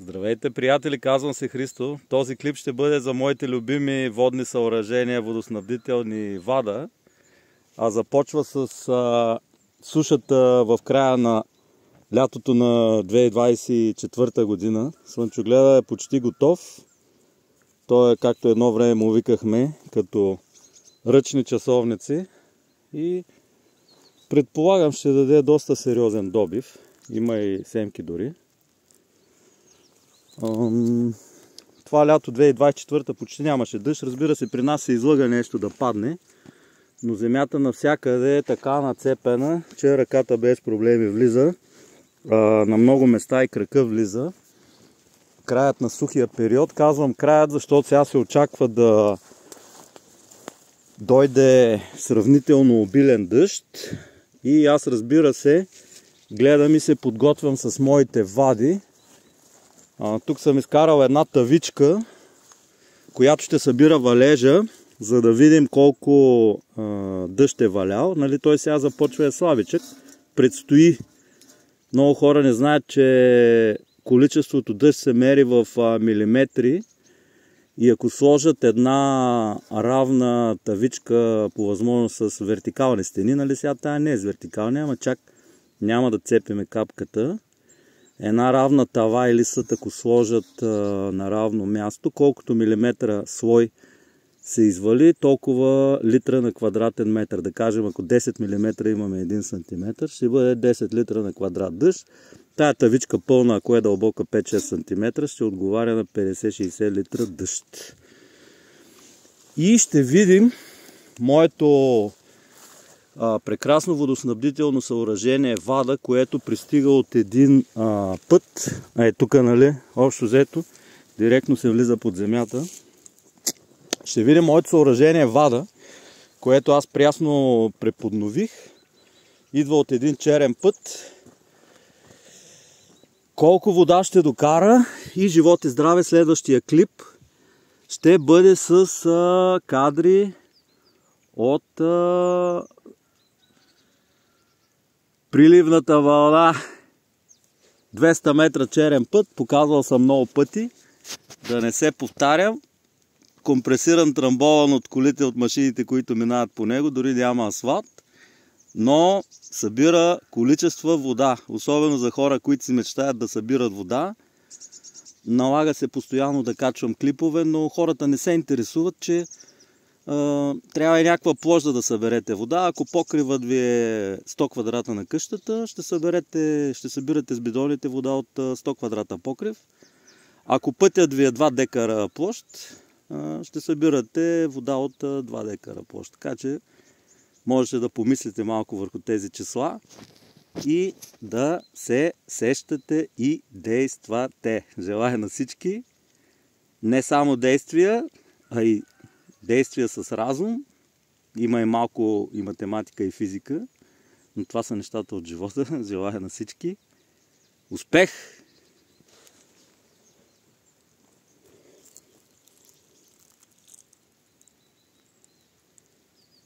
Здравейте, приятели, казвам се Христо. Този клип ще бъде за моите любими водни съоръжения, водоснабдителни ВАДА. А започва с сушата в края на лятото на 2024 година. Слънчогледа е почти готов. Той е, както едно време му викахме, като ръчни часовници. И предполагам, ще даде доста сериозен добив. Има и семки дори. Това лято 2024 почти нямаше дъжд. Разбира се, при нас се излъга нещо да падне, но земята навсякъде е така нацепена, че ръката без проблеми влиза. На много места и крака влиза. Краят на сухия период. Казвам краят, защото сега се очаква да дойде сравнително обилен дъжд. И аз, разбира се, гледам и се подготвям с моите вади. Тук съм изкарал една тавичка, която ще събира валежа, за да видим колко дъжд е валял. Нали, той сега започва е слабичък. Предстои. Много хора не знаят, че количеството дъжд се мери в милиметри. И ако сложат една равна тавичка, по възможност с вертикални стени, нали сега тая не е с вертикални, ама чак няма да цепиме капката. Една равна тава или съд, ако сложат на равно място, колкото милиметра слой се извали, толкова литра на квадратен метър. Да кажем, ако 10 мм имаме 1 см, ще бъде 10 литра на квадрат дъжд. Тая тавичка пълна, ако е дълбока 5-6 см, ще отговаря на 50-60 литра дъжд. И ще видим моето прекрасно водоснабдително съоръжение ВАДА, което пристига от един път. Тук, нали, общо взето, директно се влиза под земята. Ще видим моето съоръжение ВАДА, което аз прясно преподнових. Идва от един черен път. Колко вода ще докара и живот и здраве, следващия клип ще бъде с кадри от приливната вълна. 200 метра черен път, показвал съм много пъти, да не се повтарям. Компресиран, трамбован от колите, от машините, които минават по него, дори няма асфалт, но събира количества вода, особено за хора, които си мечтаят да събират вода. Налага се постоянно да качвам клипове, но хората не се интересуват, че трябва и някаква площ да съберете вода. Ако покривът ви е 100 квадрата на къщата, ще събирате с бидоните вода от 100 квадрата покрив. Ако пътят ви е 2 декара площ, ще събирате вода от 2 декара площ. Така че можете да помислите малко върху тези числа и да се сещате и действате. Желая на всички не само действия, а и действия с разум. Има и малко и математика, и физика, но това са нещата от живота. Желая на всички успех!